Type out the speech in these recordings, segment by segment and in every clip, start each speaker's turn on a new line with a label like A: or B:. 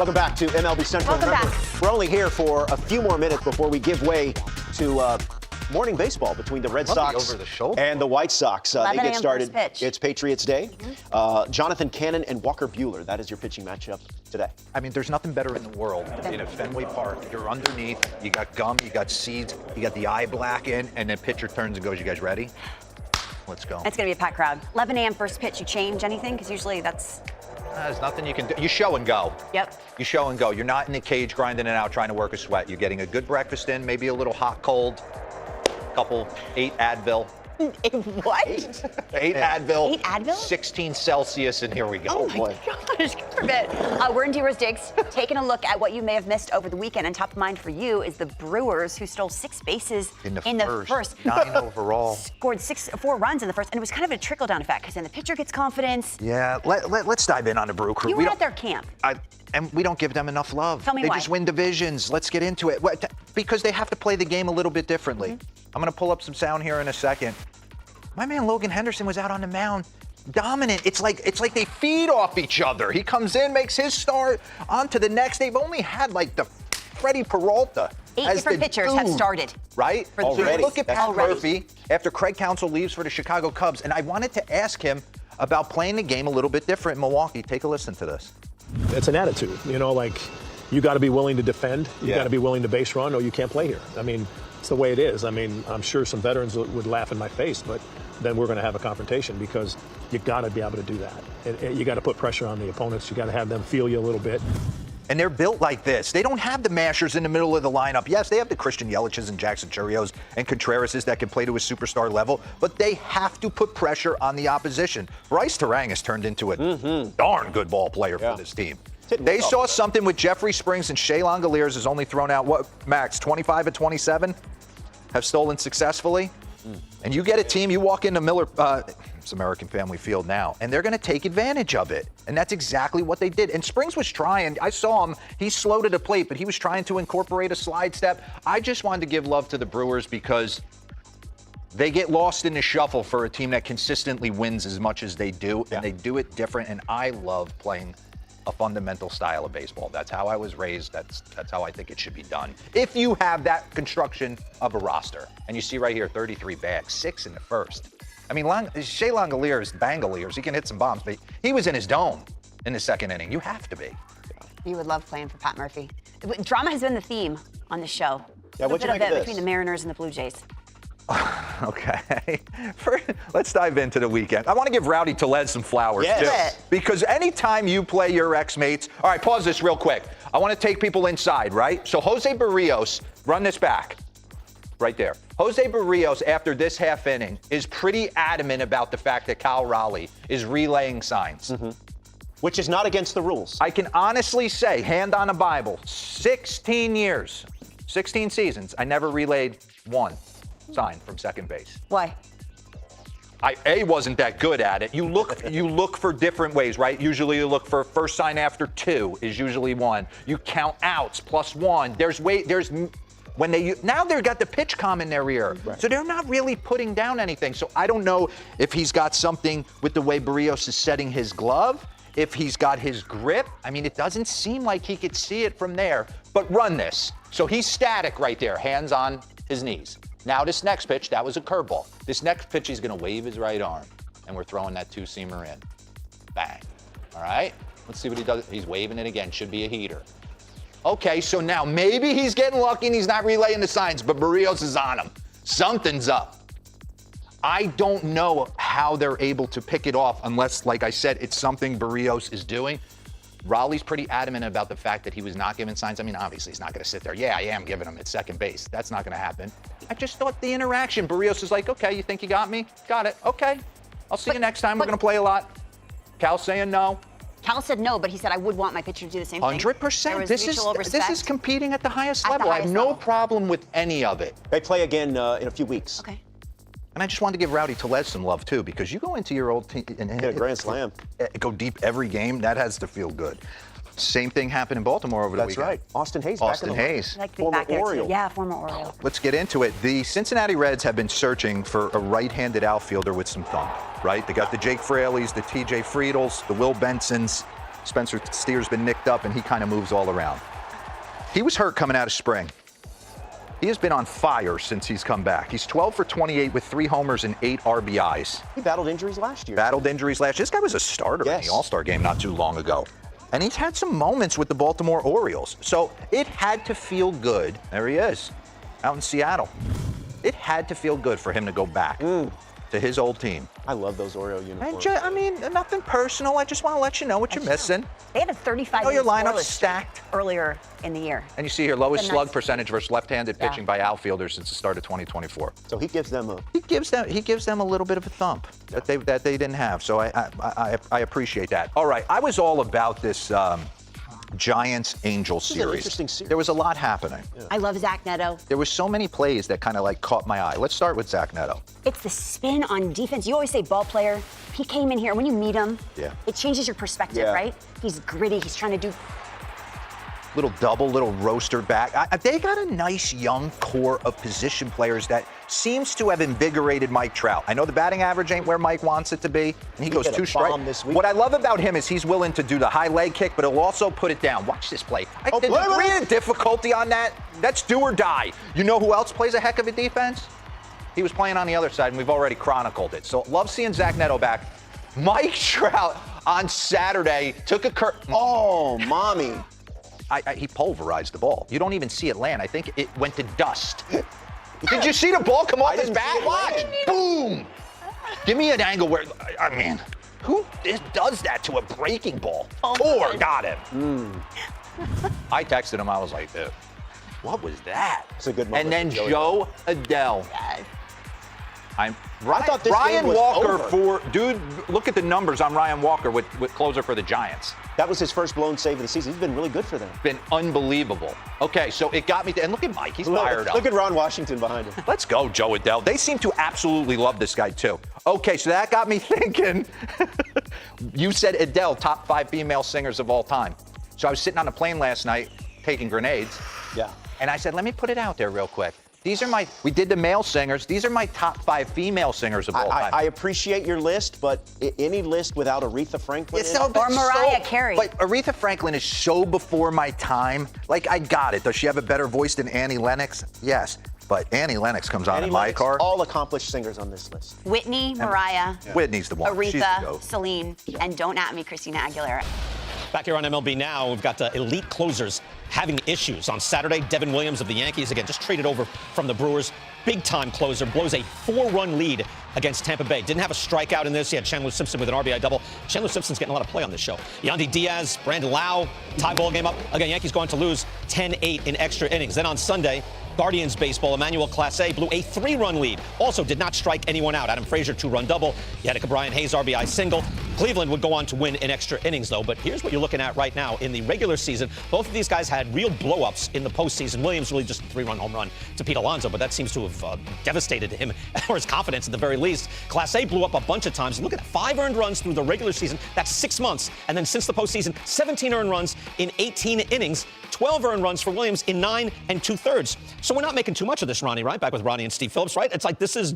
A: Welcome back to MLB Central.
B: Welcome back.
A: We're only here for a few more minutes before we give way to morning baseball between the Red Sox and the White Sox. They get started. It's Patriots Day. Jonathan Cannon and Walker Buehler. That is your pitching matchup today.
C: I mean, there's nothing better in the world in a Fenway Park. You're underneath. You got gum. You got seeds. You got the eye black in, and then pitcher turns and goes, "You guys ready? Let's go."
B: It's going to be a packed crowd. 11 a.m. first pitch. You change anything? Because usually that's...
C: There's nothing you can do. You show and go.
B: Yep.
C: You show and go. You're not in the cage grinding it out trying to work a sweat. You're getting a good breakfast in, maybe a little hot, cold, couple, 8 Advil.
B: What?
C: 8 Advil.
B: 8 Advil?
C: 16 Celsius, and here we go.
B: Oh, my gosh. We're in DeRo's Digs, taking a look at what you may have missed over the weekend. And top of mind for you is the Brewers, who stole 6 bases in the first. 9 overall. Scored 4 runs in the first. And it was kind of a trickle-down effect, because then the pitcher gets confidence.
C: Yeah, let's dive in on the Brew Crew.
B: You were at their camp.
C: And we don't give them enough love.
B: Tell me why.
C: They just win divisions. Let's get into it. Because they have to play the game a little bit differently. I'm going to pull up some sound here in a second. My man Logan Henderson was out on the mound, dominant. It's like they feed off each other. He comes in, makes his start, on to the next. They've only had like the Freddie Peralta.
B: 8 different pitchers have started.
C: Right?
A: Already.
C: So look at Pat Murphy after Craig Counsell leaves for the Chicago Cubs. And I wanted to ask him about playing the game a little bit different in Milwaukee. Take a listen to this.
D: It's an attitude, like you got to be willing to defend, you got to be willing to base run, or you can't play here. I mean, it's the way it is. I mean, I'm sure some veterans would laugh in my face, but then we're going to have a confrontation because you got to be able to do that. And you got to put pressure on the opponents. You got to have them feel you a little bit.
C: And they're built like this. They don't have the mashers in the middle of the lineup. Yes, they have the Christian Yelich's and Jackson Churios and Contrerases that can play to a superstar level, but they have to put pressure on the opposition. Bryce Terang has turned into a darn good ball player for this team. They saw something with Jeffrey Springs, and Shea Langoliers has only thrown out, Max, 25 of 27 have stolen successfully? And you get a team, you walk into Miller, it's American Family Field now, and they're going to take advantage of it. And that's exactly what they did. And Springs was trying. I saw him. He's slow to the plate, but he was trying to incorporate a slide step. I just wanted to give love to the Brewers because they get lost in the shuffle for a team that consistently wins as much as they do, and they do it different. And I love playing a fundamental style of baseball. That's how I was raised. That's how I think it should be done. If you have that construction of a roster, and you see right here, 33 bags, 6 in the first. I mean, Shea Langoliers, Bangoliers, he can hit some bombs, but he was in his dome in the second inning. You have to be.
B: You would love playing for Pat Murphy. Drama has been the theme on the show.
A: Yeah, what'd you make of this?
B: Between the Mariners and the Blue Jays.
C: Okay. Let's dive into the weekend. I want to give Rowdy Tellez some flowers, too. Because anytime you play your ex-mates... All right, pause this real quick. I want to take people inside, right? So Jose Barrios, run this back. Right there. Jose Barrios, after this half inning, is pretty adamant about the fact that Kyle Raleigh is relaying signs.
A: Which is not against the rules.
C: I can honestly say, hand on a Bible, 16 years, 16 seasons, I never relayed one sign from second base.
B: Why?
C: I wasn't that good at it. You look for different ways, right? Usually you look for first sign after 2 is usually 1. You count outs +1. Now they've got the pitch comm in their ear. So they're not really putting down anything. So I don't know if he's got something with the way Barrios is setting his glove, if he's got his grip. I mean, it doesn't seem like he could see it from there. But run this. So he's static right there, hands on his knees. Now this next pitch, that was a curveball. This next pitch, he's going to wave his right arm, and we're throwing that 2-seamer in. Bang. All right? Let's see what he does. He's waving it again. Should be a heater. Okay, so now maybe he's getting lucky and he's not relaying the signs, but Barrios is on him. Something's up. I don't know how they're able to pick it off unless, like I said, it's something Barrios is doing. Raleigh's pretty adamant about the fact that he was not giving signs. I mean, obviously, he's not going to sit there. Yeah, I am giving him at second base. That's not going to happen. I just thought the interaction, Barrios is like, okay, you think you got me? Got it. Okay. I'll see you next time. We're going to play a lot. Cal's saying no.
B: Cal said no, but he said, I would want my pitcher to do the same thing.
C: 100%. This is competing at the highest level. I have no problem with any of it.
A: They play again in a few weeks.
B: Okay.
C: And I just wanted to give Rowdy Tellez some love, too, because you go into your old team and
A: hit a grand slam.
C: Go deep every game. That has to feel good. Same thing happened in Baltimore over the weekend.
A: That's right. Austin Hayes.
C: Austin Hayes.
A: Former Oriole.
B: Yeah, former Oriole.
C: Let's get into it. The Cincinnati Reds have been searching for a right-handed outfielder with some thump, right? They got the Jake Fraley's, the TJ Friedels, the Will Bensons. Spencer Steer's been nicked up, and he kind of moves all around. He was hurt coming out of spring. He has been on fire since he's come back. He's 12 for 28 with 3 homers and 8 RBIs.
A: He battled injuries last year.
C: This guy was a starter in the All-Star game not too long ago. And he's had some moments with the Baltimore Orioles. So it had to feel good. There he is, out in Seattle. It had to feel good for him to go back to his old team.
A: I love those Oriole uniforms.
C: And I mean, nothing personal. I just want to let you know what you're missing.
B: They had a 35
C: your lineup's stacked
B: earlier in the year.
C: And you see here, lowest slug percentage versus left-handed pitching by outfielders since the start of 2024.
A: So he gives them a
C: he gives them a little bit of a thump that they didn't have. So I appreciate that. All right, I was all about this Giants-Angels series.
A: Interesting series.
C: There was a lot happening.
B: Yeah. I love Zach Neto.
C: There was so many plays that kind of like caught my eye. Let's start with Zach Neto.
B: It's the spin on defense. You always say ball player. He came in here. When you meet him, it changes your perspective, right? He's gritty. He's trying to do
C: little double, little roaster back. They got a nice young core of position players that seems to have invigorated Mike Trout. I know the batting average ain't where Mike wants it to be, and he goes 2 straight. What I love about him is he's willing to do the high leg kick, but he'll also put it down. Watch this play. The degree of difficulty on that's do or die. You know who else plays a heck of a defense? He was playing on the other side, and we've already chronicled it. So love seeing Zach Neto back. Mike Trout on Saturday took a
A: Oh, mommy.
C: He pulverized the ball. You don't even see it land. I think it went to dust. Did you see the ball come off his bat? Watch. Boom. Give me an angle where, I mean, who does that to a breaking ball? Or got him. I texted him. I was like, dude, what was that?
A: It's a good moment.
C: And then Joe Adele.
A: I thought this
C: Ryan
A: game was
C: Walker
A: over.
C: dude, look at the numbers on Ryan Walker with closer for the Giants.
A: That was his first blown save of the season. He's been really good for them.
C: Been unbelievable. Okay, so it got me and look at Mike. He's fired up.
A: Look at Ron Washington behind him.
C: Let's go, Joe Adele. They seem to absolutely love this guy, too. Okay, so that got me thinking. You said Adele, top 5 female singers of all time. So I was sitting on a plane last night taking grenades.
A: Yeah.
C: And I said, let me put it out there real quick. These are we did the male singers. These are my top 5 female singers of all time.
A: I appreciate your list, but any list without Aretha Franklin
B: or Mariah Carey.
C: But Aretha Franklin is so before my time. Like, I got it. Does she have a better voice than Annie Lennox? Yes. But Annie Lennox comes on in my car.
A: All accomplished singers on this list.
B: Whitney, Mariah.
C: Whitney's the one.
B: Aretha, Celine, and don't at me, Christina Aguilera.
E: Back here on MLB Now, we've got elite closers having issues. On Saturday, Devin Williams of the Yankees, again, just traded over from the Brewers. Big-time closer, blows a 4-run lead against Tampa Bay. Didn't have a strikeout in this. He had Chandler Simpson with an RBI double. Chandler Simpson's getting a lot of play on this show. Yandy Diaz, Brandon Lau, tie ball game up. Again, Yankees going to lose 10-8 in extra innings. Then on Sunday, Guardians baseball, Emmanuel Clase blew a 3-run lead. Also did not strike anyone out. Adam Frazier, 2-run double. Yadika Brian Hayes, RBI single. Cleveland would go on to win in extra innings, though. But here's what you're looking at right now. In the regular season, both of these guys had real blow-ups in the postseason. Williams really just a 3-run home run to Pete Alonso, but that seems to have devastated him, or his confidence at the very least. Clase blew up a bunch of times. Look at that, 5 earned runs through the regular season. That's 6 months. And then since the postseason, 17 earned runs in 18 innings. 12 earned runs for Williams in 9 2/3. So we're not making too much of this, Ronnie, right? Back with Ronnie and Steve Phillips, right? It's like this is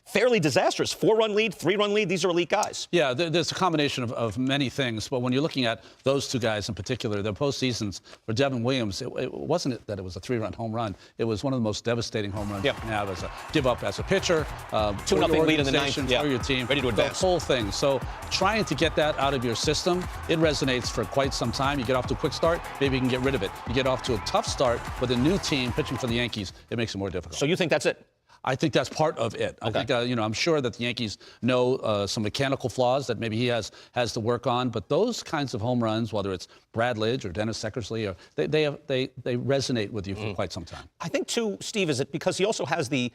E: fairly disastrous. 4-run lead, 3-run lead. These are elite guys.
F: Yeah, there's a combination of many things. But when you're looking at those two guys in particular, their postseasons for Devin Williams, it wasn't that it was a 3-run home run. It was one of the most devastating home runs you can have as a give up as a pitcher.
E: 2-0 lead in the ninth.
F: For your team.
E: Ready to advance.
F: The whole thing. So trying to get that out of your system, it resonates for quite some time. You get off to a quick start, maybe you can get rid of it. You get off to a tough start with a new team pitching for the Yankees, it makes it more difficult.
E: So you think that's it?
F: I think that's part of it. Okay. I think, I'm sure that the Yankees know some mechanical flaws that maybe he has to work on. But those kinds of home runs, whether it's Brad Lidge or Dennis Eckersley, they resonate with you for quite some time.
E: I think, too, Steve, is it because he also has the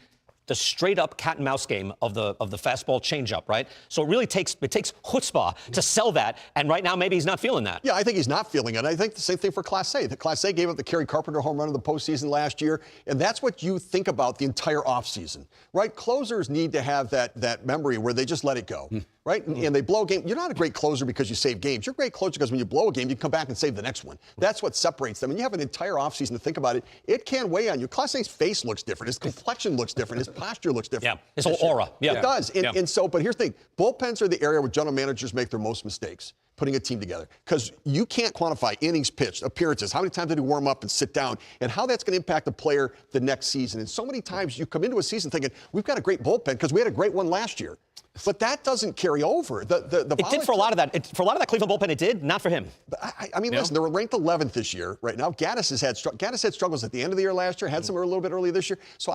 E: straight-up cat-and-mouse game of the fastball changeup, right? So it really takes chutzpah to sell that, and right now maybe he's not feeling that.
G: Yeah, I think he's not feeling it. I think the same thing for Clase. The Clase gave up the Kerry Carpenter home run in the postseason last year, and that's what you think about the entire offseason, right? Closers need to have that memory where they just let it go. Right? And they blow a game. You're not a great closer because you save games. You're a great closer because when you blow a game, you come back and save the next one. That's what separates them. And you have an entire offseason to think about it. It can weigh on you. Clase's face looks different. His complexion looks different. His posture looks different.
E: Yeah, his whole aura. Yeah.
G: It does. And so, but here's the thing. Bullpens are the area where general managers make their most mistakes. putting a team together, because you can't quantify innings pitched, appearances, how many times did he warm up and sit down, and how that's going to impact a player the next season. And so many times you come into a season thinking, we've got a great bullpen because we had a great one last year. But that doesn't carry over.
E: It did for a lot of that. For a lot of that Cleveland bullpen, it did. Not for him.
G: But I mean, listen, they were ranked 11th this year. Right now, Gaddis had struggles at the end of the year last year. Had some a little bit early this year. So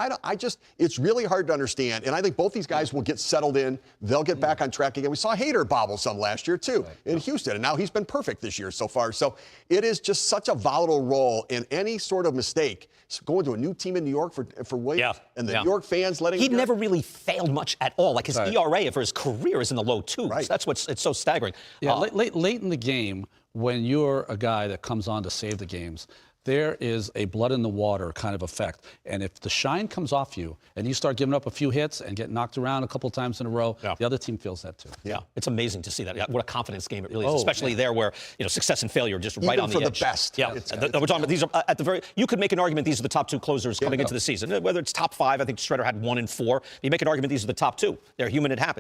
G: it's really hard to understand. And I think both these guys will get settled in. They'll get back on track again. We saw Hader bobble some last year too in Houston, and now he's been perfect this year so far. So it is just such a volatile role, and any sort of mistake going to a new team in New York for Williams and the New York fans letting him
E: He'd never really failed much at all. Like his ERA for his career is in the low twos.
G: Right.
E: That's it's so staggering.
F: Yeah, late in the game, when you're a guy that comes on to save the games, there is a blood in the water kind of effect. And if the shine comes off you and you start giving up a few hits and get knocked around a couple of times in a row, the other team feels that too.
E: Yeah, it's amazing to see that. What a confidence game it really is, especially there where success and failure are just right on the edge.
G: Even for the best.
E: Yeah, we're talking about these are at the very. You could make an argument these are the top two closers coming into the season. Whether it's top five, I think Shredder had 1 and 4. You make an argument these are the top two. They're human. It happens.